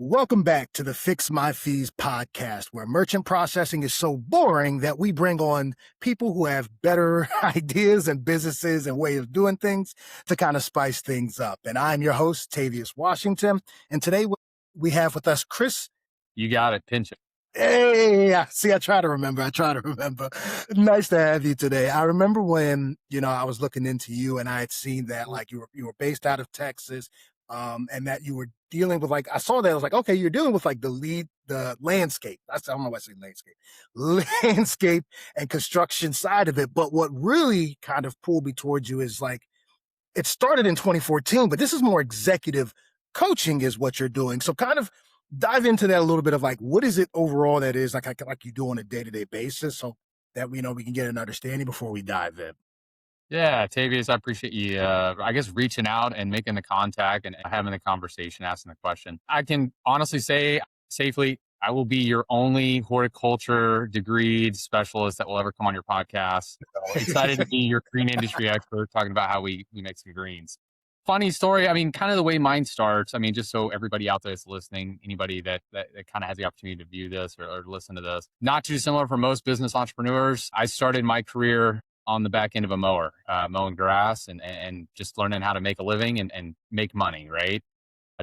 Welcome back to the Fix My Fees podcast, where merchant processing is so boring that we bring on people who have better ideas and businesses and way of doing things to kind of spice things up. And I'm your host, Tavius Washington. And today we have with us Chris. You got it. Pinch it. Hey, see, I try to remember. Nice to have you today. I remember when, I was looking into you and I had seen that like you were based out of Texas, and that you were dealing with I saw that I was like, okay, you're dealing with the landscape. I don't know why I say landscape and construction side of it. But what really kind of pulled me towards you is it started in 2014, but this is more executive coaching is what you're doing. So kind of dive into that a little bit of what is it overall that is like you do on a day-to-day basis so that we can get an understanding before we dive in. Yeah, Tavius, I appreciate you, I guess, reaching out and making the contact and having the conversation, asking the question. I can honestly say safely, I will be your only horticulture degreed specialist that will ever come on your podcast. So excited to be your green industry expert talking about how we make some greens. Funny story. I mean, kind of the way mine starts. I mean, just so everybody out there is listening, anybody that kind of has the opportunity to view this or listen to this, not too similar for most business entrepreneurs. I started my career on the back end of a mower, mowing grass and just learning how to make a living and make money, right?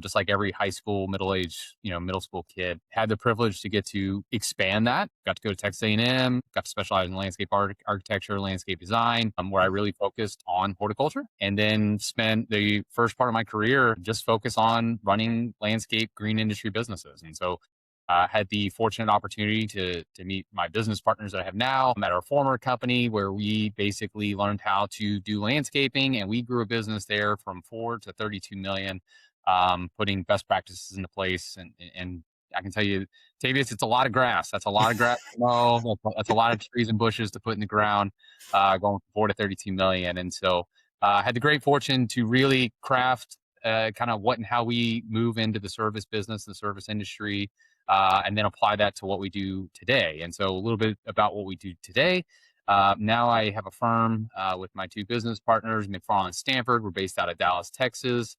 Just like every high school, middle school kid, had the privilege to get to expand that. Got to go to Texas A&M, got to specialize in landscape architecture, landscape design, where I really focused on horticulture, and then spent the first part of my career just focus on running landscape green industry businesses. And so had the fortunate opportunity to meet my business partners that I have now. I'm at our former company where we basically learned how to do landscaping, and we grew a business there from 4 to 32 million. Putting best practices into place. And I can tell you, Tavius, it's a lot of grass. That's a lot of grass to mow. That's a lot of trees and bushes to put in the ground, going from 4 to 32 million. And so I had the great fortune to really craft kind of what and how we move into the service business, the service industry, and then apply that to what we do today. And so a little bit about what we do today. Now I have a firm with my two business partners, McFarland and Stanford. We're based out of Dallas, Texas,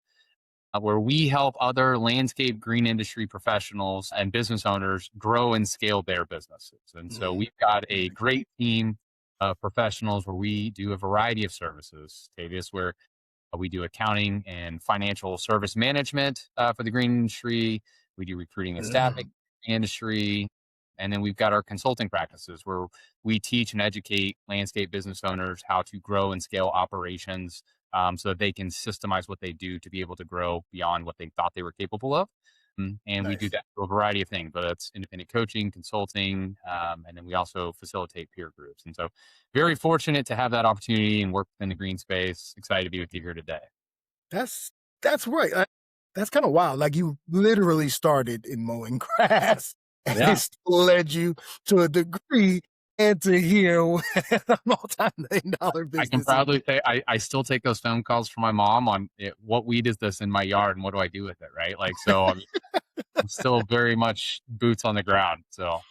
where we help other landscape green industry professionals and business owners grow and scale their businesses. And so we've got a great team of professionals where we do a variety of services, Tavius, where we do accounting and financial service management for the green industry. We do recruiting and staffing in the industry. And then we've got our consulting practices where we teach and educate landscape business owners how to grow and scale operations, so that they can systemize what they do to be able to grow beyond what they thought they were capable of. And Nice. we do that through a variety of things, whether it's independent coaching, consulting, and then we also facilitate peer groups. And so very fortunate to have that opportunity and work in the green space. Excited to be with you here today. That's right. That's kind of wild. Like you literally started in mowing grass and it led you to a degree and to here with a multi-million-dollar business. I can proudly say I still take those phone calls from my mom on what weed is this in my yard and what do I do with it, right? So I'm still very much boots on the ground. So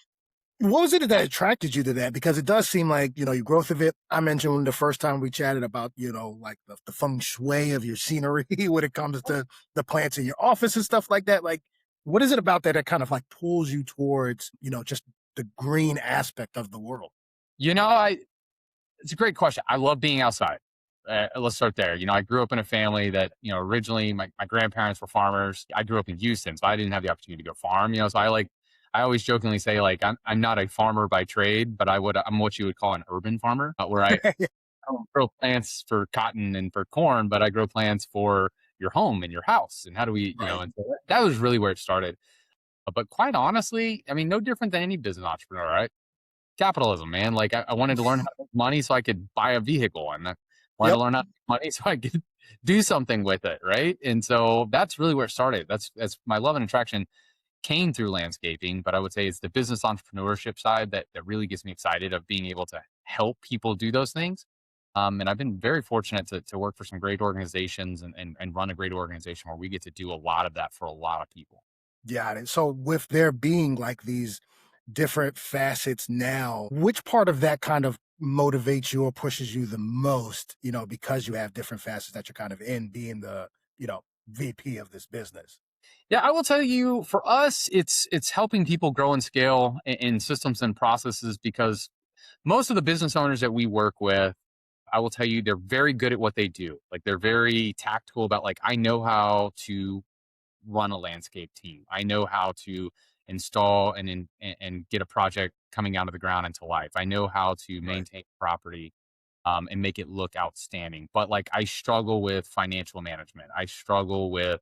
what was it that attracted you to that? Because it does seem like, your growth of it. I mentioned the first time we chatted about, like the feng shui of your scenery when it comes to the plants in your office and stuff like that. Like, what is it about that kind of pulls you towards, just the green aspect of the world? It's a great question. I love being outside. Let's start there. I grew up in a family that, originally my grandparents were farmers. I grew up in Houston, so I didn't have the opportunity to go farm. So I always jokingly say I'm not a farmer by trade, but I'm what you would call an urban farmer, where I don't grow plants for cotton and for corn, but I grow plants for your home and your house. And how do we, Right. and so that was really where it started. But quite honestly, I mean, no different than any business entrepreneur, right? Capitalism, man. I wanted to learn how to make money so I could buy a vehicle, and I wanted to learn how to make money so I could do something with it, right? And so that's really where it started. That's my love and attraction came through landscaping, but I would say it's the business entrepreneurship side that really gets me excited of being able to help people do those things. And I've been very fortunate to work for some great organizations and run a great organization where we get to do a lot of that for a lot of people. Yeah. And so with there being these different facets now, which part of that kind of motivates you or pushes you the most, because you have different facets that you're kind of in being the, VP of this business? Yeah, I will tell you, for us, it's helping people grow and scale in systems and processes because most of the business owners that we work with, I will tell you, they're very good at what they do. Like they're very tactical about like, I know how to run a landscape team. I know how to install and get a project coming out of the ground into life. I know how to Right. maintain property and make it look outstanding. But like I struggle with financial management. I struggle with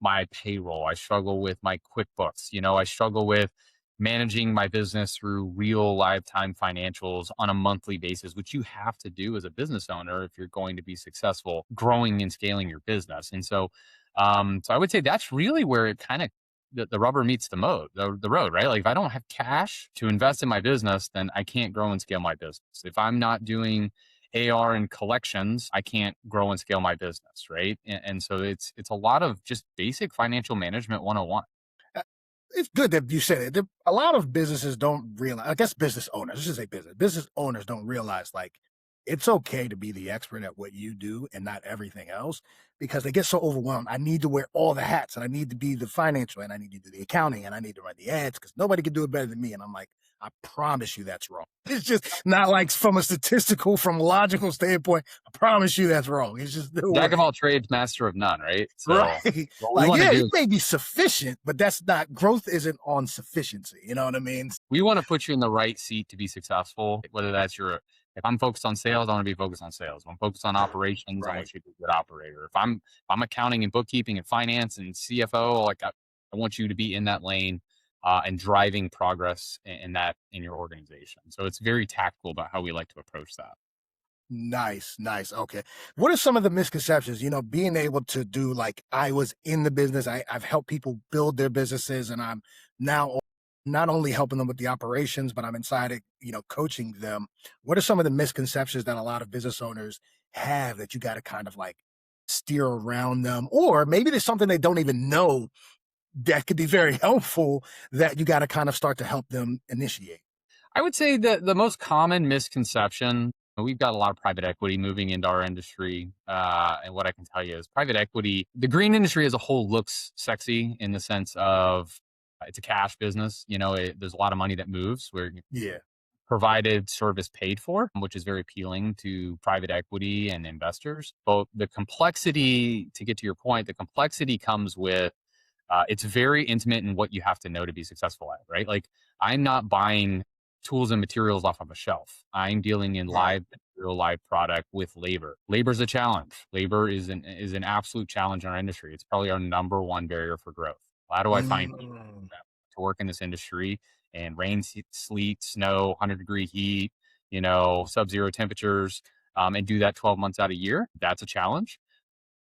my payroll. I struggle with my QuickBooks. I struggle with managing my business through real lifetime financials on a monthly basis, which you have to do as a business owner if you're going to be successful growing and scaling your business. And so I would say that's really where it kind of the rubber meets the road, right? Like if I don't have cash to invest in my business, then I can't grow and scale my business. If I'm not doing AR and collections, I can't grow and scale my business, right? And so it's a lot of just basic financial management 101. Uh, It's good that you said it. A lot of businesses don't realize, I guess business owners, let's just say business owners don't realize like it's okay to be the expert at what you do and not everything else because they get so overwhelmed. I need to wear all the hats and I need to be the financial and I need to do the accounting and I need to run the ads because nobody can do it better than me. And I'm like, I promise you that's wrong. It's just not like from a statistical, from a logical standpoint. I promise you that's wrong. It's just the Jack of way. all trades, master of none, right? Right. So what we Like, want to yeah, do it is may be sufficient, but that's not growth isn't on sufficiency. You know what I mean? we want to put you in the right seat to be successful. Whether that's if I'm focused on sales, I want to be focused on sales. If I'm focused on operations, I Right. want you to be a good operator. If I'm accounting and bookkeeping and finance and CFO, like I want you to be in that lane and driving progress in that in your organization. So it's very tactical about how we like to approach that. Nice, nice. Okay. What are some of the misconceptions? Being able to do like I was in the business, I've helped people build their businesses, and I'm now not only helping them with the operations, but I'm inside it, coaching them. What are some of the misconceptions that a lot of business owners have that you got to kind of like steer around them? Or maybe there's something they don't even know that could be very helpful that you got to kind of start to help them initiate. I would say that the most common misconception, we've got a lot of private equity moving into our industry. And what I can tell you is private equity, the green industry as a whole looks sexy in the sense of it's a cash business. There's a lot of money that moves where Yeah. provided service paid for, which is very appealing to private equity and investors. But the complexity, to get to your point, the complexity comes with it's very intimate in what you have to know to be successful at, right? Like I'm not buying tools and materials off of a shelf. I'm dealing in Right. live material, live product with labor. Labor is a challenge. Labor is an absolute challenge in our industry. It's probably our number one barrier for growth. How do I find people Mm, to work in this industry and rain, sleet, snow, 100-degree heat, sub-zero temperatures, and do that 12 months out a year? That's a challenge.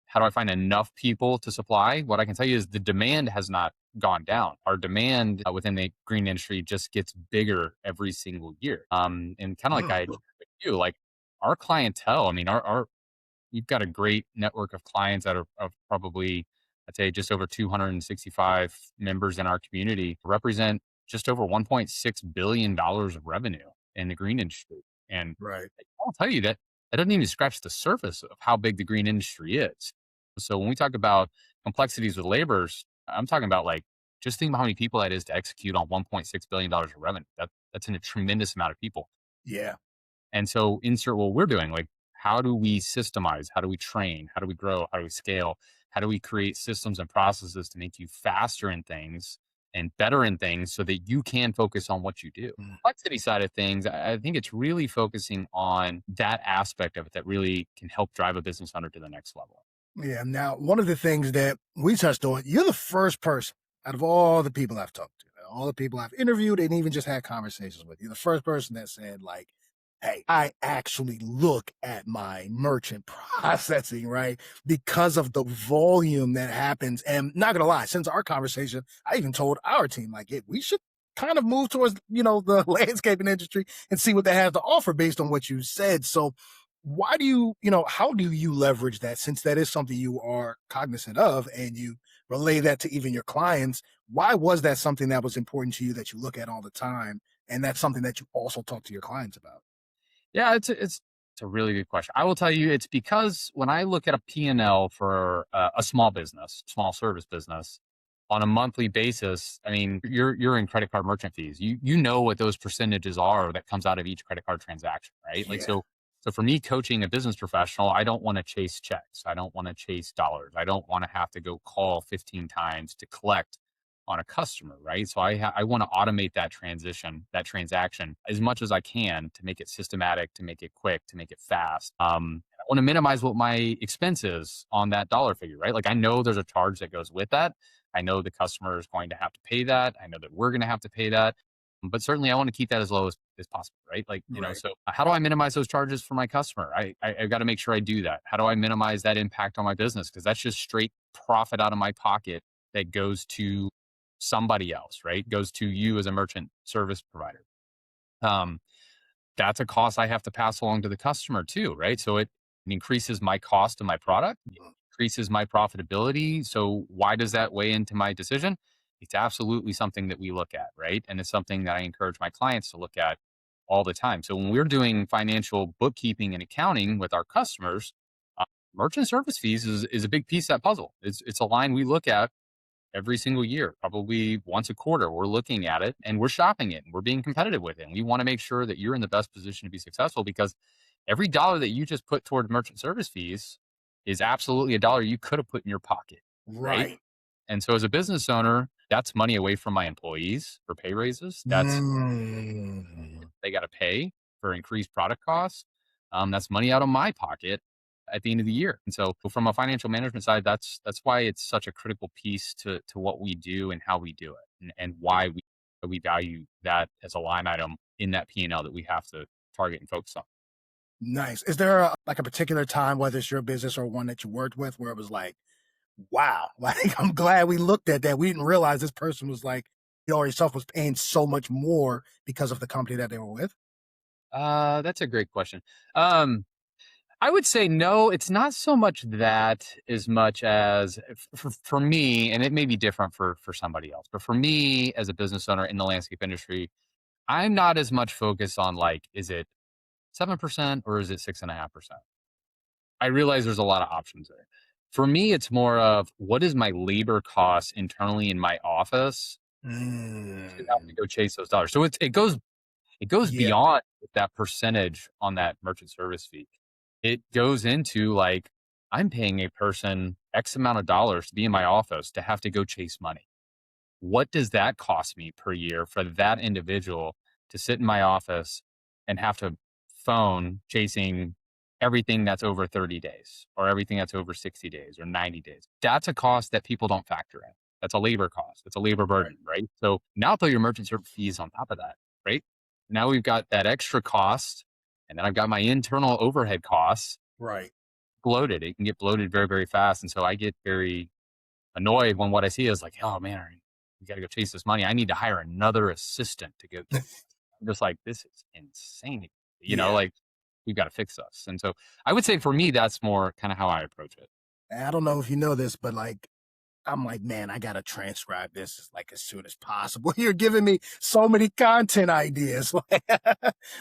How do I find enough people to supply? What I can tell you is the demand has not gone down. Our demand within the green industry just gets bigger every single year. And kind of like mm, I with you, like our clientele. I mean, our you've got a great network of clients that are of probably, I'd say, just over 265 members in our community represent just over $1.6 billion of revenue in the green industry. And right. I'll tell you that doesn't even scratch the surface of how big the green industry is. So when we talk about complexities with laborers, I'm talking about like just think about how many people that is to execute on $1.6 billion of revenue. That's a tremendous amount of people. Yeah. And so insert what we're doing, like how do we systemize? How do we train? How do we grow? How do we scale? How do we create systems and processes to make you faster in things and better in things so that you can focus on what you do? Mm. Complexity side of things, I think it's really focusing on that aspect of it that really can help drive a business owner to the next level. Yeah. Now, one of the things that we touched on, you're the first person out of all the people I've talked to, all the people I've interviewed and even just had conversations with, you're the first person that said, like, hey, I actually look at my merchant processing, right? Because of the volume that happens. And not gonna lie, since our conversation, I even told our team, like, hey, we should kind of move towards, the landscaping industry and see what they have to offer based on what you said. So why do how do you leverage that since that is something you are cognizant of and you relay that to even your clients? Why was that something that was important to you that you look at all the time? And that's something that you also talk to your clients about? Yeah, it's a really good question. I will tell you, it's because when I look at a P&L for a small business, small service business, on a monthly basis, I mean, you're in credit card merchant fees. You know what those percentages are that comes out of each credit card transaction, right? Like, Yeah. so for me coaching a business professional, I don't want to chase checks. I don't want to chase dollars. I don't want to have to go call 15 times to collect on a customer, right? So I want to automate that transaction as much as I can to make it systematic, to make it quick, to make it fast. I want to minimize what my expense is on that dollar figure, right? Like I know there's a charge that goes with that. I know the customer is going to have to pay that. I know that we're going to have to pay that. But certainly I want to keep that as low as possible, right? Like, Right. so how do I minimize those charges for my customer? I've got to make sure I do that. How do I minimize that impact on my business? Because that's just straight profit out of my pocket that goes to somebody else, right? Goes to you as a merchant service provider. Um, that's a cost I have to pass along to the customer too, right? So it increases my cost of my product, it Mhm. increases my profitability. So why does that weigh into my decision? It's absolutely something that we look at, right? And it's something that I encourage my clients to look at all the time. So when we're doing financial bookkeeping and accounting with our customers, uh, merchant service fees is a big piece of that puzzle. It's a line we look at every single year, probably once a quarter. We're looking at it and we're shopping it and we're being competitive with it. And we want to make sure that you're in the best position to be successful because every dollar that you just put toward merchant service fees is absolutely a dollar you could have put in your pocket, right? Right. And so as a business owner, that's money away from my employees for pay raises. That's Mm. they got to pay for increased product costs. That's money out of my pocket at the end of the year. And so from a financial management side, that's why it's such a critical piece to what we do and how we do it, and why we value that as a line item in that P&L that we have to target and focus on. Nice. Is there like a particular time, whether it's your business or one that you worked with, where it was like, wow, like I'm glad we looked at that. We didn't realize this person was like, you or yourself was paying so much more because of the company that they were with? That's a great question. Um, I would say no, it's not so much that as much as for me, and it may be different for somebody else, but for me as a business owner in the landscape industry, I'm not as much focused on like, is it 7% or is it 6.5%? I realize there's a lot of options there. For me, it's more of what is my labor cost internally in my office to have to Mm. go chase those dollars. So it goes Yeah. beyond that percentage on that merchant service fee. It goes into like I'm paying a person X amount of dollars to be in my office to have to go chase money. What does that cost me per year for that individual to sit in my office and have to phone chasing everything that's over 30 days or everything that's over 60 days or 90 days? That's a cost that people don't factor in. That's a labor cost. It's a labor Right. burden, right? So now throw your merchant service fees on top of that, right? Now we've got that extra cost, and then I've got my internal overhead costs Right. bloated. It can get bloated very, very fast. And so I get very annoyed when what I see is like, oh man, we got to go chase this money. I need to hire another assistant to go. I'm just like, this is insane. Yeah. Like we've got to fix this. And so I would say for me, that's more kind of how I approach it. I don't know if you know this, but like I'm like, man, I gotta transcribe this like as soon as possible. You're giving me so many content ideas.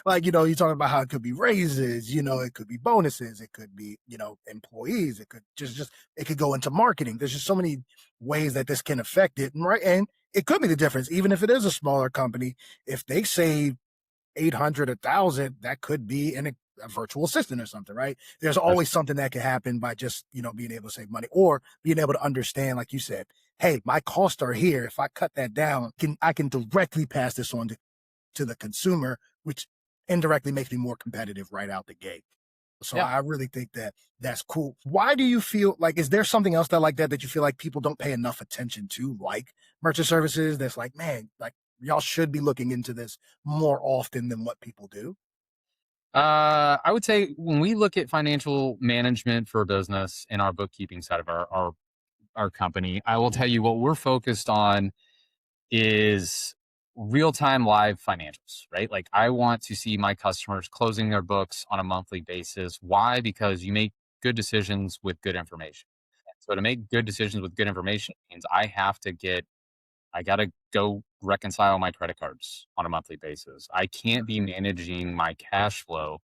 Like, you're talking about how it could be raises, it could be bonuses, it could be, employees, it could just it could go into marketing. There's just so many ways that this can affect it. And right. And it could be the difference, even if it is a smaller company, if they save 800, 1,000, that could be a virtual assistant or something, right? There's always something that can happen by just, being able to save money or being able to understand, like you said, hey, my costs are here. If I cut that down, I can directly pass this on to the consumer, which indirectly makes me more competitive right out the gate. So Yeah. I really think that that's cool. Why do you feel like, is there something else that you feel like people don't pay enough attention to, like merchant services? That's like, man, like y'all should be looking into this more often than what people do. I would say when we look at financial management for a business in our bookkeeping side of our company, I will tell you what we're focused on is real time live financials, right? Like I want to see my customers closing their books on a monthly basis. Why? Because you make good decisions with good information. So to make good decisions with good information means I got to go reconcile my credit cards on a monthly basis. I can't be managing my cash flow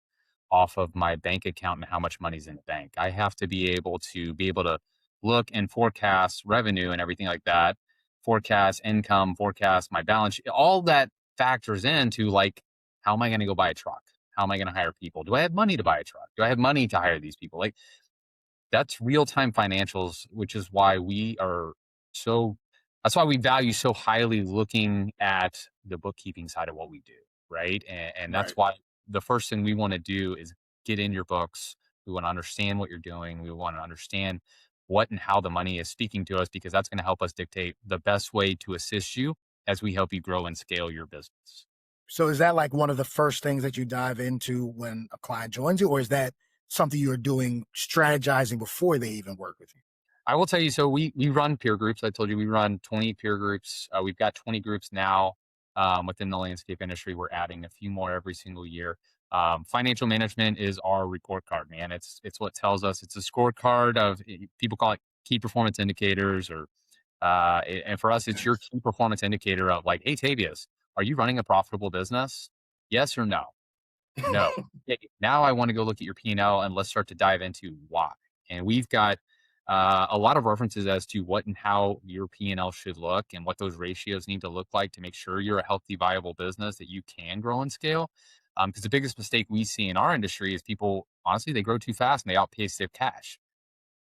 off of my bank account and how much money's in the bank. I have to be able to look and forecast revenue and everything like that forecast income, forecast my balance sheet. All that factors into like, how am I going to go buy a truck? How am I going to hire people? Do I have money to buy a truck? Do I have money to hire these people? Like, that's real time financials, which is why we are so, that's why we value so highly looking at the bookkeeping side of what we do. Right. And that's Right. why the first thing we want to do is get in your books. We want to understand what you're doing. We want to understand what and how the money is speaking to us, because that's going to help us dictate the best way to assist you as we help you grow and scale your business. So is that like one of the first things that you dive into when a client joins you, or is that something you're doing strategizing before they even work with you? I will tell you, so we run peer groups. I told you we run 20 peer groups. We've got 20 groups now within the landscape industry. We're adding a few more every single year. Financial management is our report card, man. It's what tells us. It's a scorecard of, people call it key performance indicators, or and for us, it's your Yes. key performance indicator of like, hey, Tavius, are you running a profitable business? Yes or no? No. Okay, now I want to go look at your P&L and let's start to dive into why. And we've got a lot of references as to what and how your P&L should look and what those ratios need to look like to make sure you're a healthy, viable business that you can grow and scale. Because the biggest mistake we see in our industry is people, honestly, they grow too fast and they outpace their cash.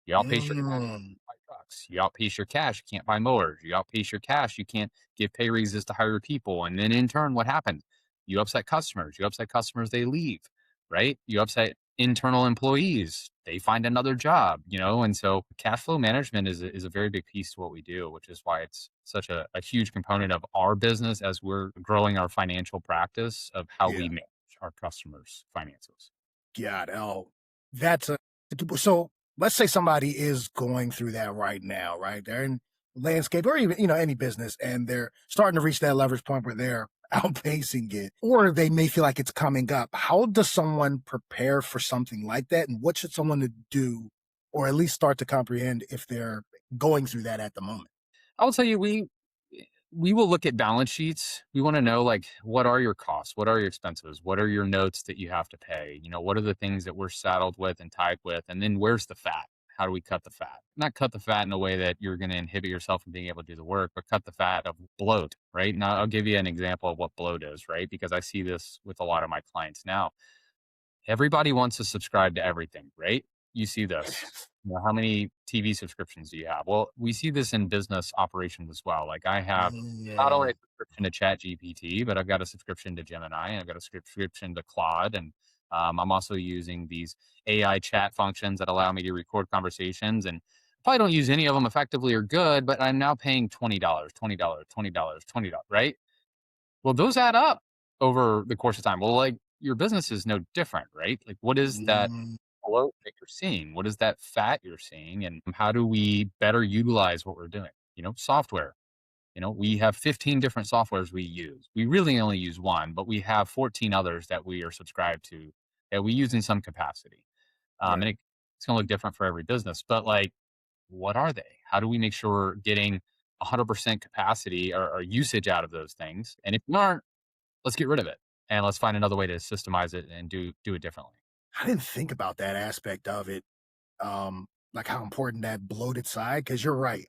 You outpace your cash, Mm, buy trucks. You outpace your cash, you can't buy mowers. You outpace your cash, you can't give pay raises to hire people. And then in turn, what happens? You upset customers. You upset customers, they leave, right? You upset internal employees, they find another job, And so cash flow management is a very big piece to what we do, which is why it's such a huge component of our business as we're growing our financial practice of how we yeah. manage our customers' finances. God, oh, that's a so let's say somebody is going through that right now, right? They're in landscape or even, any business, and they're starting to reach that leverage point where they're outpacing it, or they may feel like it's coming up. How does someone prepare for something like that? And what should someone to do, or at least start to comprehend if they're going through that at the moment? I'll tell you, we will look at balance sheets. We want to know, like, what are your costs? What are your expenses? What are your notes that you have to pay? What are the things that we're saddled with and tied with? And then where's the fat? How do we cut the fat? Not cut the fat in a way that you're going to inhibit yourself from being able to do the work, but cut the fat of bloat, right? Now, I'll give you an example of what bloat is, right? Because I see this with a lot of my clients now. Everybody wants to subscribe to everything, right? You see this. How many TV subscriptions do you have? Well, we see this in business operations as well. Like, I have not only a Mm, subscription to Chat GPT, but I've got a subscription to Gemini, and I've got a subscription to Claude, and I'm also using these AI chat functions that allow me to record conversations. And probably don't use any of them effectively or good, but I'm now paying $20, $20, $20, $20, right? Well, those add up over the course of time. Well, like, your business is no different, right? Like, what is that mm, bloat that you're seeing? What is that fat you're seeing? And how do we better utilize what we're doing? Software. We have 15 different softwares we use. We really only use one, but we have 14 others that we are subscribed to that we use in some capacity. And right. it's going to look different for every business, but like, what are they? How do we make sure we're getting 100% capacity or usage out of those things? And if we aren't, let's get rid of it and let's find another way to systemize it and do it differently. I didn't think about that aspect of it. Like how important that bloated side, because you're right.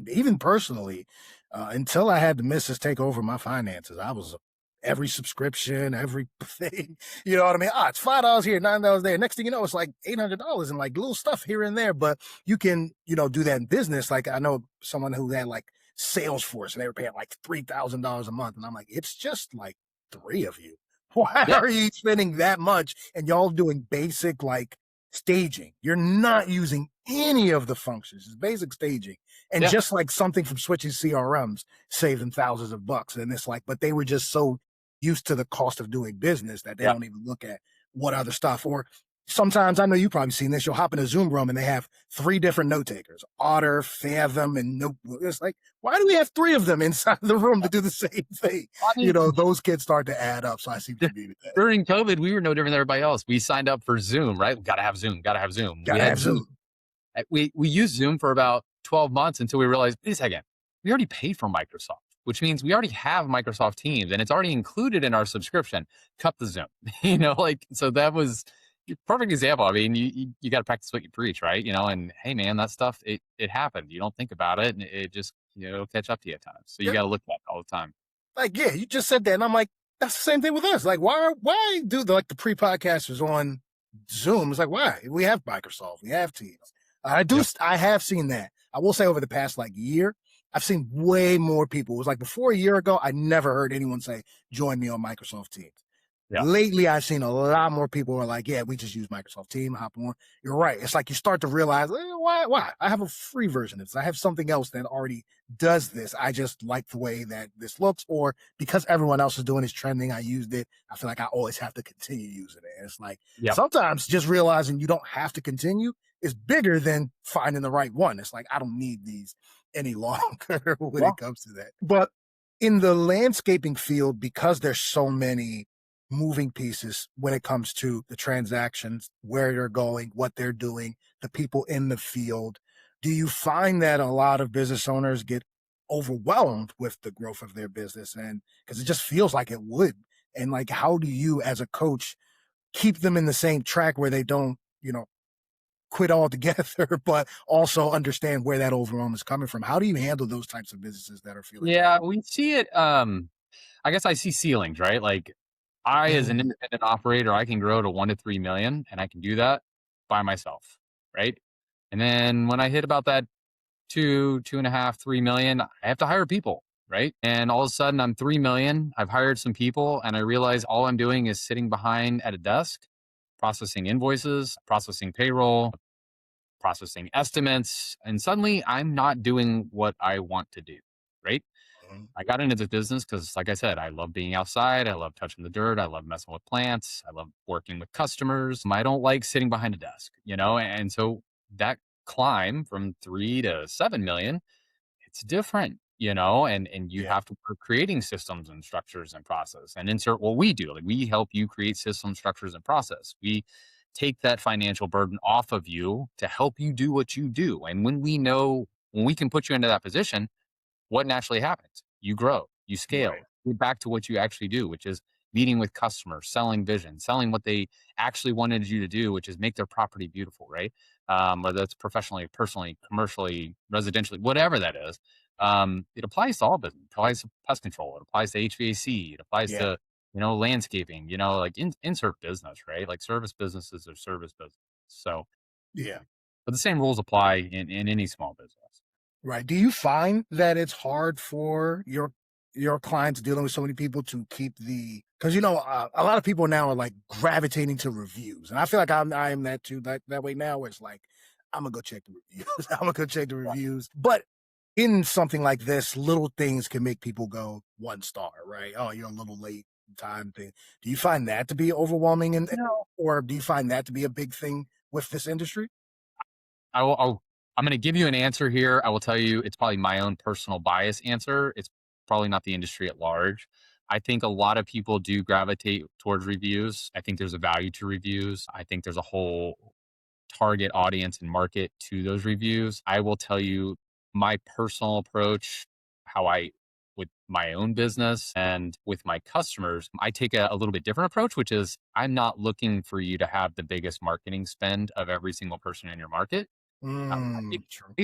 Even personally, until I had the missus take over my finances, I was every subscription, everything. You know what I mean? Ah, it's $5 here, $9 there. Next thing you know, it's like $800 and like little stuff here and there. But you can, do that in business. Like I know someone who had like Salesforce and they were paying like $3,000 a month, and I'm like, it's just like three of you. Why Yeah. are you spending that much? And y'all doing basic like staging. You're not using any of the functions. It's basic staging. And Yeah. just like something from switching CRMs saved them thousands of bucks. And it's like, but they were just so used to the cost of doing business that they Yeah. don't even look at what other stuff. Or sometimes, I know you've probably seen this, you'll hop in a Zoom room and they have three different note takers, Otter, Fathom, and Notebook. It's like, why do we have three of them inside the room to do the same thing? I mean, Those kids start to add up. So I see what you mean with that. during COVID, we were no different than everybody else. We signed up for Zoom, right? Got to have Zoom. Got to have Zoom. We Gotta had have Zoom. Zoom. We used Zoom for about 12 months until we realized, wait a second, we already paid for Microsoft, which means we already have Microsoft Teams and it's already included in our subscription. Cut the Zoom, so that was a perfect example. I mean, you got to practice what you preach, right? And hey, man, that stuff, it happened. You don't think about it. And it just it'll catch up to you at times. So you Yeah. got to look at it all the time. Like, yeah, you just said that, and I'm like, that's the same thing with us. Like, why do the pre-podcasters on Zoom? It's like, why? We have Microsoft, we have Teams. Yep. I have seen that. I will say over the past like year, I've seen way more people. It was like before a year ago, I never heard anyone say, join me on Microsoft Teams. Yeah. Lately, I've seen a lot more people who are like, yeah, we just use Microsoft Team, hop on. You're right. It's like you start to realize, why? I have a free version of this. I have something else that already does this. I just like the way that this looks, or because everyone else is doing it's trending, I used it. I feel like I always have to continue using it. And it's like Yep. sometimes just realizing you don't have to continue is bigger than finding the right one. It's like, I don't need these any longer when Yeah. it comes to that. But in the landscaping field, because there's so many moving pieces when it comes to the transactions, where they're going, what they're doing, the people in the field. Do you find that a lot of business owners get overwhelmed with the growth of their business? And because it just feels like it would. And like, how do you, as a coach, keep them in the same track where they don't, quit altogether, but also understand where that overwhelm is coming from? How do you handle those types of businesses that are feeling that? Yeah, we see it. I guess I see ceilings, right? Like I, as an Mm, independent operator, I can grow to 1 to 3 million, and I can do that by myself, right? And then when I hit about that 2.5, 3 million, I have to hire people, right? And all of a sudden, I'm 3 million. I've hired some people, and I realize all I'm doing is sitting behind at a desk, processing invoices, processing payroll, processing estimates, and suddenly I'm not doing what I want to do, right? mm, I got into the business because, like I said, I love being outside. I love touching the dirt. I love messing with plants. I love working with customers. I don't like sitting behind a desk, And so that climb from 3 to 7 million, it's different, and you yeah, have to start creating systems and structures and process and insert what we do. Like we help you create systems, structures, and process. We take that financial burden off of you to help you do what you do. And when we can put you into that position, what naturally happens? You grow, you right, scale, get back to what you actually do, which is meeting with customers, selling vision, selling what they actually wanted you to do, which is make their property beautiful, right? Whether it's professionally, personally, commercially, residentially, whatever that is. It applies to all business. It applies to pest control. It applies to HVAC. It applies yeah, to landscaping. Like insert business, right? Like service businesses are service business. So, yeah. but the same rules apply in any small business. Right. Do you find that it's hard for your clients dealing with so many people to keep because a lot of people now are like gravitating to reviews, and I feel like I am that too, that way now. Where it's like I'm gonna go check the reviews. I'm gonna go check the reviews. But in something like this, little things can make people go 1 star, right? Oh, you're a little late time thing. Do you find that to be overwhelming, and or do you find that to be a big thing with this industry? I'm going to give you an answer here. I will tell you it's probably my own personal bias answer. It's probably not the industry at large. I think a lot of people do gravitate towards reviews. I think there's a value to reviews. I think there's a whole target audience and market to those reviews. I will tell you my personal approach, how I with my own business and with my customers, I take a little bit different approach, which is I'm not looking for you to have the biggest marketing spend of every single person in your market. I think True.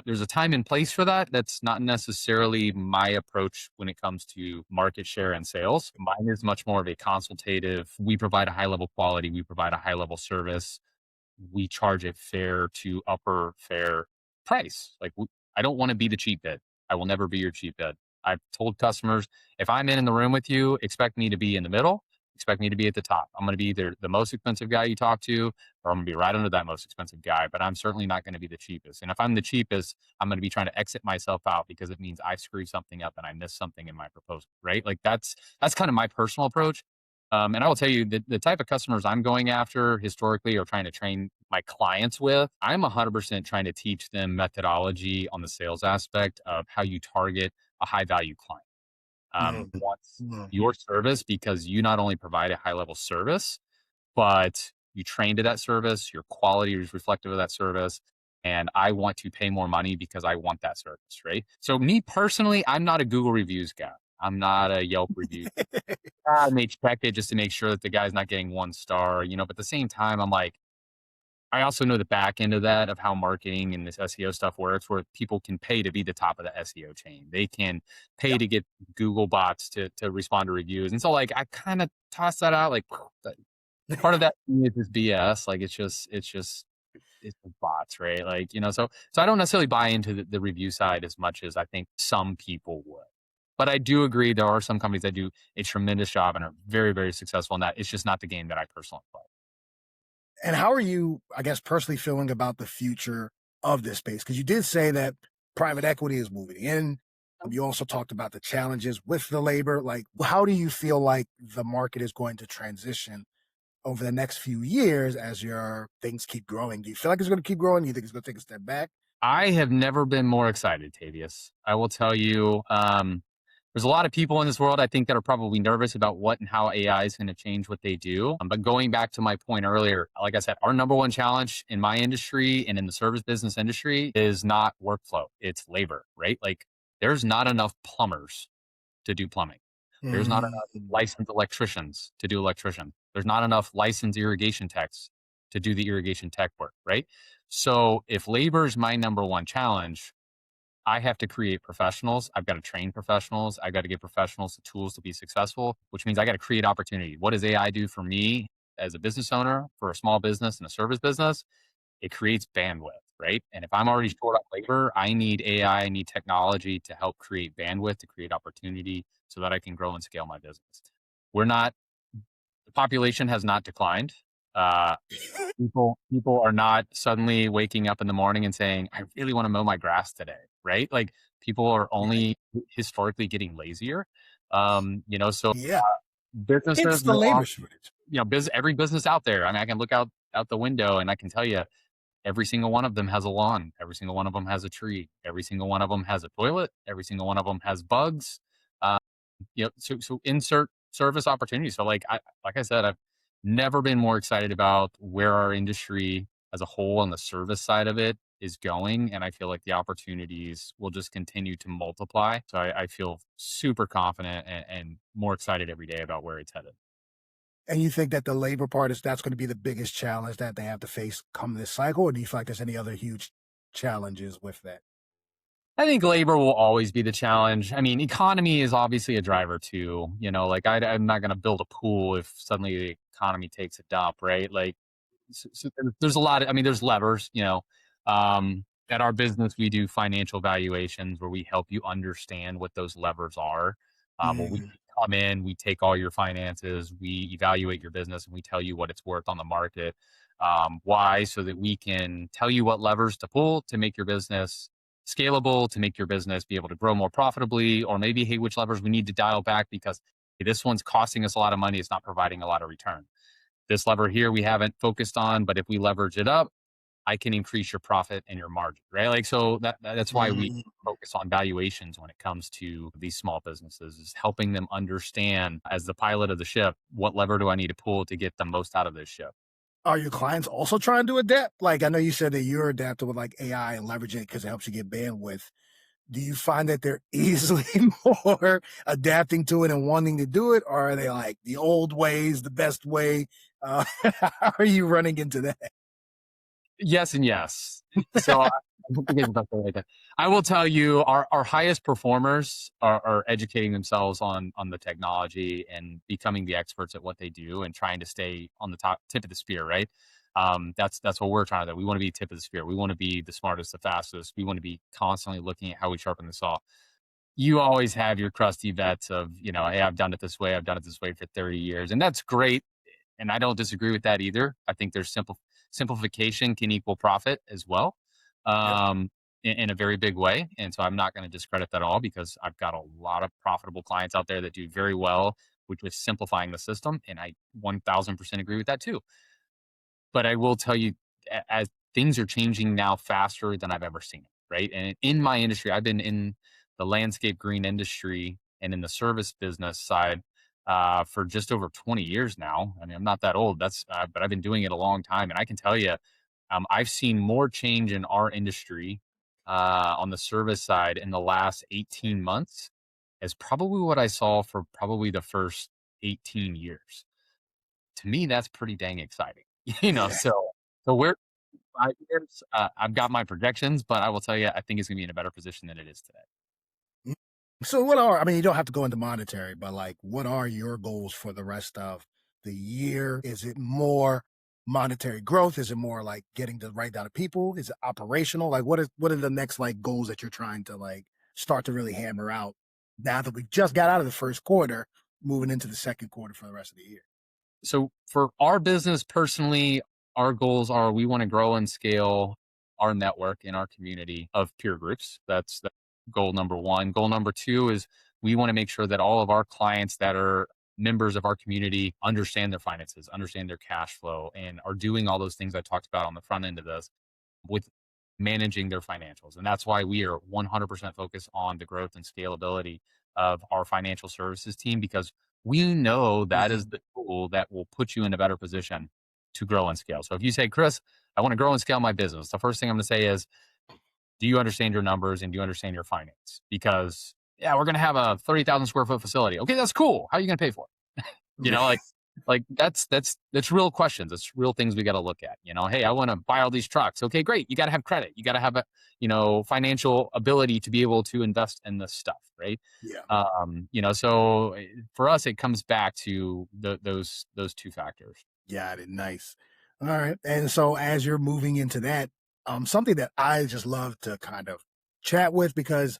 there's a time and place for that. That's not necessarily my approach when it comes to market share and sales. Mine is much more of a consultative. We provide a high level quality. We provide a high level service. We charge a fair to upper fair price. I don't want to be the cheap bid. I will never be your cheap bid. I've told customers, if I'm in the room with you, expect me to be in the middle, expect me to be at the top. I'm going to be either the most expensive guy you talk to, or I'm going to be right under that most expensive guy, but I'm certainly not going to be the cheapest. And if I'm the cheapest, I'm going to be trying to exit myself out because it means I screwed something up and I missed something in my proposal, right? Like that's kind of my personal approach. And I will tell you the type of customers I'm going after historically or trying to train my clients with, I'm 100% trying to teach them methodology on the sales aspect of how you target a high value client. Mhm, Who wants mhm. your service because you not only provide a high level service, but you train to that service, your quality is reflective of that service. And I want to pay more money because I want that service, right? So, me personally, I'm not a Google reviews guy. I'm not a Yelp review. I may check it just to make sure that the guy's not getting 1 star, but at the same time, I'm like, I also know the back end of that, of how marketing and this SEO stuff works, where people can pay to be the top of the SEO chain. They can pay Yeah. to get Google bots to respond to reviews. And so like I kind of toss that out. Like that- part of that is just BS. Like it's just bots, right? Like, so I don't necessarily buy into the review side as much as I think some people would. But I do agree there are some companies that do a tremendous job and are very, very successful in that. It's just not the game that I personally play. And how are you, I guess, personally feeling about the future of this space? Because you did say that private equity is moving in. You also talked about the challenges with the labor. Like, how do you feel like the market is going to transition over the next few years as your things keep growing? Do you feel like it's going to keep growing? Do you think it's going to take a step back? I have never been more excited, Tavius. I will tell you, there's a lot of people in this world, I think, that are probably nervous about what and how AI is going to change what they do. But going back to my point earlier, like I said, our number one challenge in my industry and in the service business industry is not workflow, it's labor, right? Like there's not enough plumbers to do plumbing. There's not enough Mm. licensed electricians to do electrician. There's not enough licensed irrigation techs to do the irrigation tech work, right? So if labor is my number one challenge, I have to create professionals. I've got to train professionals. I got to give professionals the tools to be successful, which means I got to create opportunity. What does AI do for me as a business owner, for a small business and a service business? It creates bandwidth, right? And if I'm already short on labor, I need AI, I need technology to help create bandwidth, to create opportunity so that I can grow and scale my business. We're not, the population has not declined. Uh, people are not suddenly waking up in the morning and saying, I really want to mow my grass today, right? Like people are Right. only historically getting lazier. So Yeah. It's businesses the no longer, labor shortage. every business out there. I mean, I can look out the window and I can tell you every single one of them has a lawn. Every single one of them has a tree. Every single one of them has a toilet. Every single one of them has bugs. Uh, so insert service opportunities. So like I said, I've never been more excited about where our industry as a whole on the service side of it is going. And I feel like the opportunities will just continue to multiply. So I feel super confident and more excited every day about where it's headed. And you think that the labor part is that's going to be the biggest challenge that they have to face come this cycle, or do you feel like there's any other huge challenges with that? I think labor will always be the challenge. I mean, economy is obviously a driver too. Like I'm not going to build a pool if suddenly the economy takes a dump, right? Like, so there's a lot of, I mean, there's levers. At our business, we do financial valuations where we help you understand what those levers are. Where we Mm. come in, we take all your finances, we evaluate your business, and we tell you what it's worth on the market. Why? So that we can tell you what levers to pull to make your business scalable, to make your business be able to grow more profitably, or maybe, hey, which levers we need to dial back because hey, this one's costing us a lot of money, it's not providing a lot of return. This lever here we haven't focused on, but if we leverage it up, I can increase your profit and your margin, right? Like, so that's why we Mm. focus on valuations when it comes to these small businesses, is helping them understand as the pilot of the ship, what lever do I need to pull to get the most out of this ship? Are your clients also trying to adapt? Like, I know you said that you're adapting with like AI and leveraging it because it helps you get bandwidth. Do you find that they're easily more adapting to it and wanting to do it, or are they like the old ways, the best way? How are you running into that? Yes and yes. So I don't think it's about the like that. I will tell you, our highest performers are educating themselves on the technology and becoming the experts at what they do and trying to stay on the top tip of the spear, right? That's what we're trying to do. We want to be tip of the spear. We want to be the smartest, the fastest. We want to be constantly looking at how we sharpen the saw. You always have your crusty vets of, hey, I've done it this way, I've done it this way for 30 years. And that's great. And I don't disagree with that either. I think there's simplification can equal profit as well, Yep. in a very big way. And so I'm not going to discredit that at all because I've got a lot of profitable clients out there that do very well with just simplifying the system. And I 1000% agree with that too. But I will tell you, as things are changing now faster than I've ever seen it, right? And in my industry, I've been in the landscape green industry and in the service business side for just over 20 years now. I mean, I'm not that old. But I've been doing it a long time, and I can tell you, I've seen more change in our industry on the service side in the last 18 months as probably what I saw for probably the first 18 years. To me, that's pretty dang exciting. Yeah. So we're 5 years. I've got my projections, but I will tell you, I think it's going to be in a better position than it is today. Mm. So what are, I mean, you don't have to go into monetary, but like, what are your goals for the rest of the year? Is it more monetary growth? Is it more like getting the right amount of people? Is it operational? Like, what are the next like goals that you're trying to like start to really hammer out now that we just got out of the first quarter, moving into the second quarter for the rest of the year? So for our business personally, our goals are we want to grow and scale our network in our community of peer groups. That's goal number one. Goal number two is we want to make sure that all of our clients that are members of our community understand their finances, understand their cash flow, and are doing all those things I talked about on the front end of this with managing their financials. And that's why we are 100% focused on the growth and scalability of our financial services team, because we know that is Mhm. the tool that will put you in a better position to grow and scale. So if you say, Chris, I want to grow and scale my business, the first thing I'm going to say is, do you understand your numbers and do you understand your finance? Because yeah, we're going to have a 30,000 square foot facility. Okay, that's cool. How are you going to pay for it? You know, like that's real questions. It's real things we got to look at. You know, hey, I want to buy all these trucks. Okay, great. You got to have credit. You got to have a financial ability to be able to invest in this stuff, right? Yeah. So for us, it comes back to those two factors. Got it. Nice. All right. And so as you're moving into that, something that I just love to kind of chat with because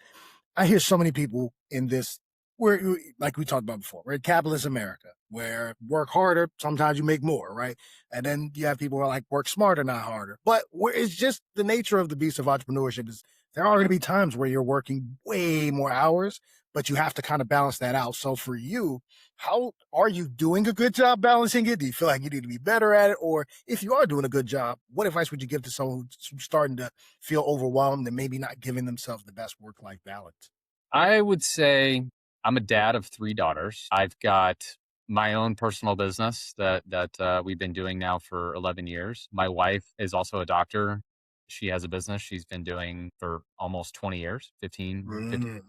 I hear so many people in this where like we talked about before, right? Capitalist America, where work harder, sometimes you make more, right? And then you have people who are like work smarter, not harder. But where it's just the nature of the beast of entrepreneurship is there are going to be times where you're working way more hours, but you have to kind of balance that out. So for you, how are you doing a good job balancing it? Do you feel like you need to be better at it? Or if you are doing a good job, what advice would you give to someone who's starting to feel overwhelmed and maybe not giving themselves the best work-life balance? I would say I'm a dad of three daughters. I've got my own personal business that we've been doing now for 11 years. My wife is also a doctor. She has a business she's been doing for almost 20 years, 15.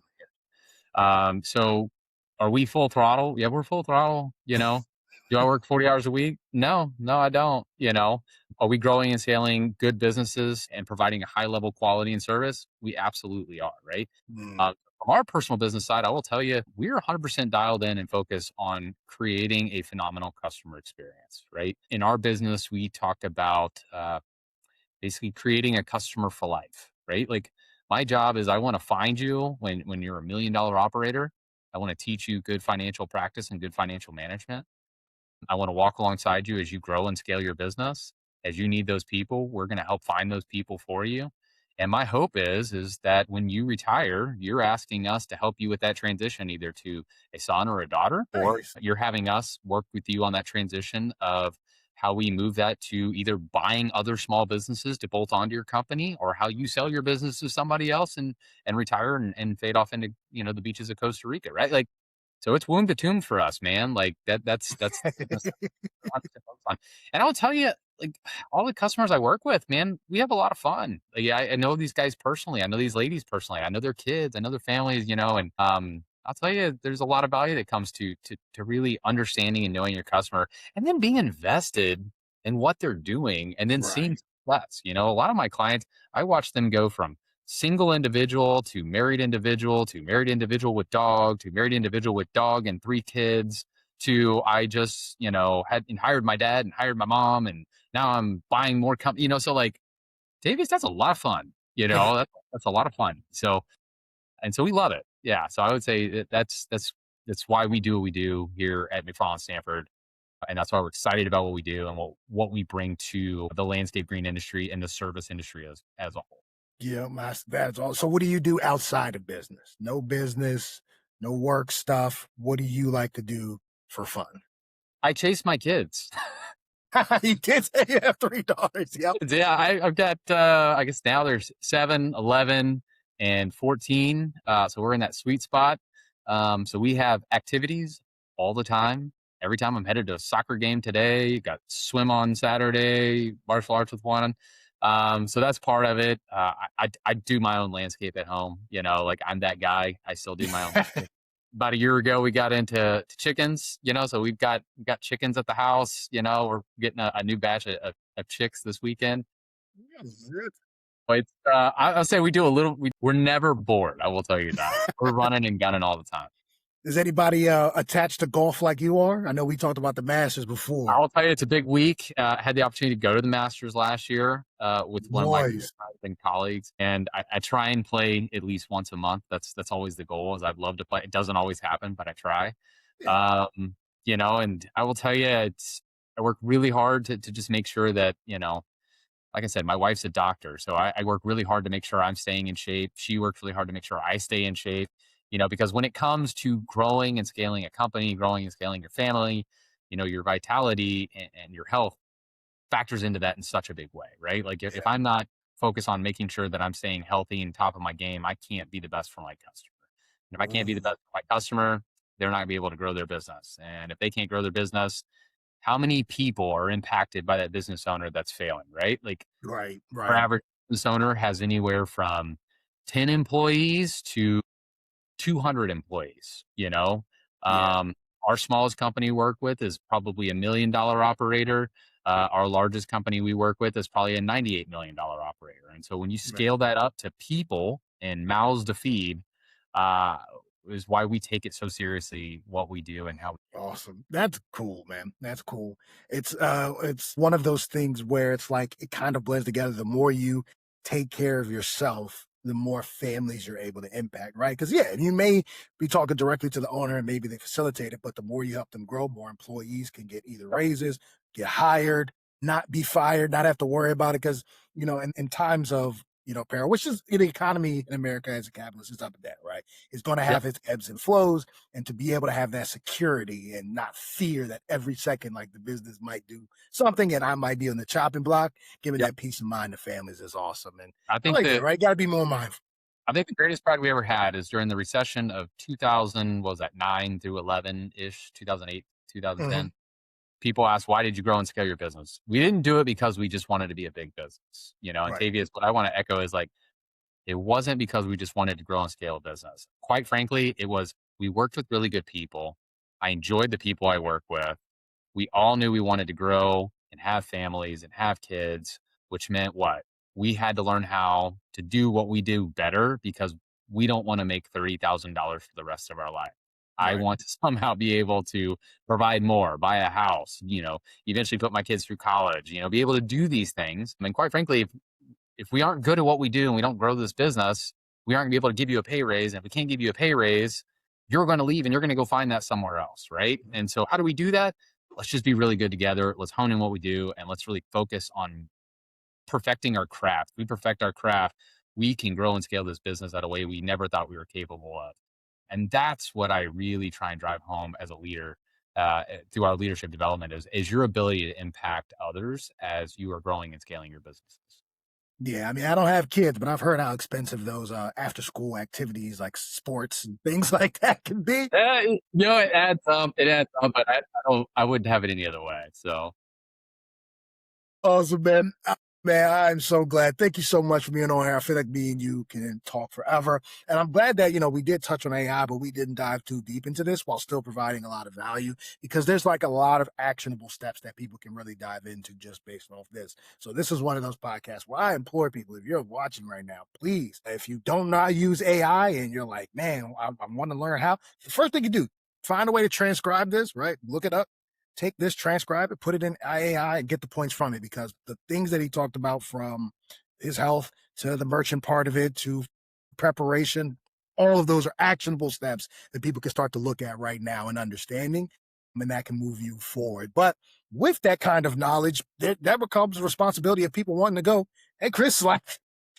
Mm. So are we full throttle? Yeah, we're full throttle. Do I work 40 hours a week? No, no, I don't. Are we growing and scaling good businesses and providing a high level quality and service? We absolutely are, right? Mm. From our personal business side, I will tell you, we're 100% dialed in and focused on creating a phenomenal customer experience, right? In our business, we talk about basically creating a customer for life, right? Like my job is I want to find you when you're $1 million operator. I want to teach you good financial practice and good financial management. I want to walk alongside you as you grow and scale your business. As you need those people, we're going to help find those people for you. And my hope is that when you retire, you're asking us to help you with that transition, either to a son or a daughter, or Nice. you're having us work with you on that transition of how we move that to either buying other small businesses to bolt onto your company, or how you sell your business to somebody else and retire and fade off into the beaches of Costa Rica, right? Like so it's womb to tomb for us, man. Like that's the business 100% focused on. And I'll tell you, like all the customers I work with, man, we have a lot of fun. Like, I know these guys personally. I know these ladies personally. I know their kids. I know their families. And I'll tell you, there's a lot of value that comes to really understanding and knowing your customer, and then being invested in what they're doing, and then seeing Right. success. A lot of my clients, I watch them go from single individual to married individual with dog to married individual with dog and three kids to I just, had and hired my dad and hired my mom and now I'm buying more so like Davies, that's a lot of fun. That's a lot of fun. So we love it. Yeah. So I would say that's why we do what we do here at McFarland Stanford. And that's why we're excited about what we do and what we bring to the landscape green industry and the service industry as a whole. Yeah, that's all. So what do you do outside of business? No business, no work stuff. What do you like to do for fun? I chase my kids. You did say you have three daughters. Yep. Yeah, I've got, I guess now there's 7, 11, and 14. So we're in that sweet spot. So we have activities all the time. Every time I'm headed to a soccer game today, got swim on Saturday, martial arts with one. So that's part of it. I do my own landscape at home. Like I'm that guy. I still do my own landscape. About a year ago, we got into to chickens. So we've got chickens at the house. We're getting a new batch of chicks this weekend. Yeah, But I'll say we do a little. We're never bored. I will tell you that. We're running and gunning all the time. is anybody attached to golf like you are? I know we talked about the Masters before. I'll tell you, it's a big week. I had the opportunity to go to the Masters last year with one of my Noise. friends and colleagues, and I try and play at least once a month. That's always the goal. Is I'd love to play. It doesn't always happen, but I try. Yeah. And I will tell you, I work really hard to just make sure that like I said, my wife's a doctor, so I work really hard to make sure I'm staying in shape. She works really hard to make sure I stay in shape. Because when it comes to growing and scaling a company, growing and scaling your family, your vitality and your health factors into that in such a big way, right? Like if I'm not focused on making sure that I'm staying healthy and top of my game, I can't be the best for my customer. And if I can't be the Ooh, best for my customer, they're not gonna be able to grow their business. And if they can't grow their business, how many people are impacted by that business owner that's failing, right? Like right, our right. average business owner has anywhere from 10 employees to 200 employees, Yeah, Um, our smallest company we work with is probably $1 million operator. Our largest company we work with is probably a $98 million operator. And so when you man. scale that up to people and mouths to feed, uh, is why we take it so seriously what we do and how we. Awesome. That's cool, man. That's cool. It's one of those things where it's like it kind of blends together. The more you take care of yourself, the more families you're able to impact, right? Because yeah, you may be talking directly to the owner and maybe they facilitate it, but the more you help them grow, more employees can get either raises, get hired, not be fired, not have to worry about it. Because in times of peril, which is the economy in America as a capitalist is up and down, right? It's going to Yep. have its ebbs and flows, and to be able to have that security and not fear that every second, like the business might do something and I might be on the chopping block, giving Yep. that peace of mind to families is awesome. And I I think like that, that right? Got to be more mindful. I think the greatest pride we ever had is during the recession of 2000, what was that, 9 through 11 ish, 2008, Hmm. 2010. People ask, why did you grow and scale your business? We didn't do it because we just wanted to be a big business. And Right. Tavius, what I want to echo is like, it wasn't because we just wanted to grow and scale a business. Quite frankly, it was we worked with really good people. I enjoyed the people I work with. We all knew we wanted to grow and have families and have kids, which meant what? We had to learn how to do what we do better because we don't want to make $30,000 for the rest of our life. I Right. want to somehow be able to provide more, buy a house, eventually put my kids through college, be able to do these things. I mean, quite frankly, if we aren't good at what we do and we don't grow this business, we aren't gonna be able to give you a pay raise. And if we can't give you a pay raise, you're going to leave and you're going to go find that somewhere else, right? And so, how do we do that? Let's just be really good together. Let's hone in what we do and let's really focus on perfecting our craft. If we perfect our craft, we can grow and scale this business at a way we never thought we were capable of. And that's what I really try and drive home as a leader through our leadership development is your ability to impact others as you are growing and scaling your businesses. Yeah, I mean, I don't have kids, but I've heard how expensive those after school activities like sports and things like that can be. It adds up. It adds up, but I wouldn't have it any other way. So Awesome, man. Man, I'm so glad. Thank you so much for being on here. I feel like me and you can talk forever. And I'm glad that, we did touch on AI, but we didn't dive too deep into this while still providing a lot of value because there's like a lot of actionable steps that people can really dive into just based off this. So this is one of those podcasts where I implore people, if you're watching right now, please, if you don't know how to use AI and you're like, man, I want to learn how, the first thing you do, find a way to transcribe this, right? Look it up, take this, transcribe it, put it in AI, and get the points from it because the things that he talked about from his health to the merchant part of it to preparation, all of those are actionable steps that people can start to look at right now and understanding, and that can move you forward. But with that kind of knowledge, that becomes the responsibility of people wanting to go, hey, Chris, like,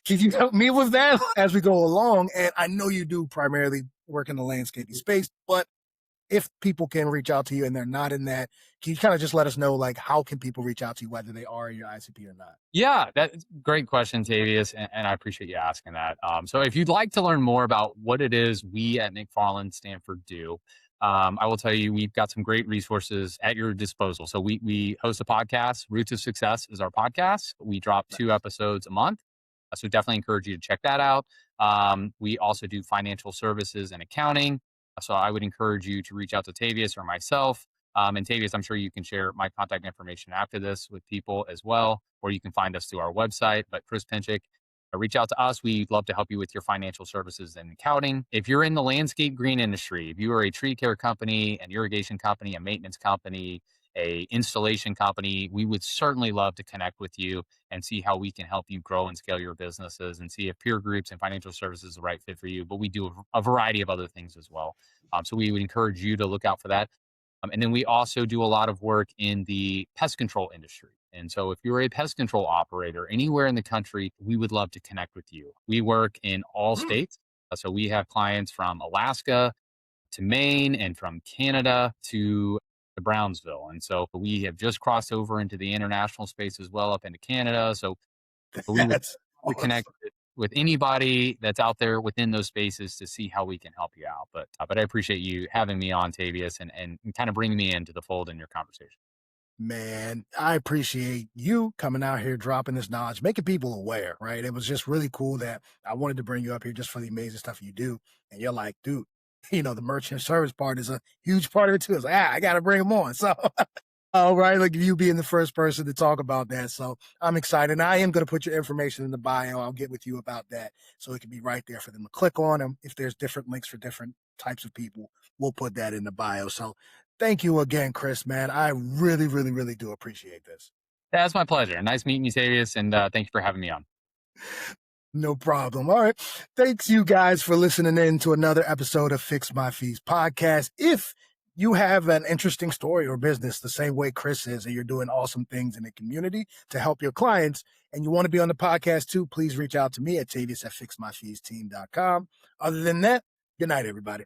can you help me with that as we go along? And I know you do primarily work in the landscaping space, but if people can reach out to you and they're not in that, can you kind of just let us know, like, how can people reach out to you, whether they are in your ICP or not? yeah, that's a great question, Tavius, and I appreciate you asking that. So if you'd like to learn more about what it is we at McFarland Stanford do, I will tell you we've got some great resources at your disposal. So we host a podcast. Roots of Success is our podcast. We drop 2 episodes a month. So definitely encourage you to check that out. We also do financial services and accounting. So I would encourage you to reach out to Tavius or myself. And Tavius, I'm sure you can share my contact information after this with people as well, or you can find us through our website. But Chris Pinchick, reach out to us. We'd love to help you with your financial services and accounting. If you're in the landscape green industry, if you are a tree care company, an irrigation company, a maintenance company, a installation company, we would certainly love to connect with you and see how we can help you grow and scale your businesses and see if peer groups and financial services is the right fit for you. But we do a variety of other things as well. So we would encourage you to look out for that. And then we also do a lot of work in the pest control industry. And so if you're a pest control operator anywhere in the country, we would love to connect with you. We work in all Mm, states. So we have clients from Alaska to Maine and from Canada to Brownsville. And so we have just crossed over into the international space as well up into Canada. So we would that's to awesome. connect with anybody that's out there within those spaces to see how we can help you out. But I appreciate you having me on, Tavius, and kind of bringing me into the fold in your conversation. Man, I appreciate you coming out here, dropping this knowledge, making people aware, right? It was just really cool that I wanted to bring you up here just for the amazing stuff you do. And you're like, dude, the merchant service part is a huge part of it too. It's like, I got to bring them on. So, right, like you being the first person to talk about that. So I'm excited. And I am going to put your information in the bio. I'll get with you about that. So it can be right there for them to click on them. If there's different links for different types of people, we'll put that in the bio. So thank you again, Chris, man. I really, really, really do appreciate this. That's my pleasure. Nice meeting you, Tavius, and thank you for having me on. No problem. All right. Thanks you guys for listening in to another episode of Fix My Fees podcast. If you have an interesting story or business the same way Chris is, and you're doing awesome things in the community to help your clients, and you want to be on the podcast too, please reach out to me at Tavius at fixmyfeesteam.com. Other than that, good night, everybody.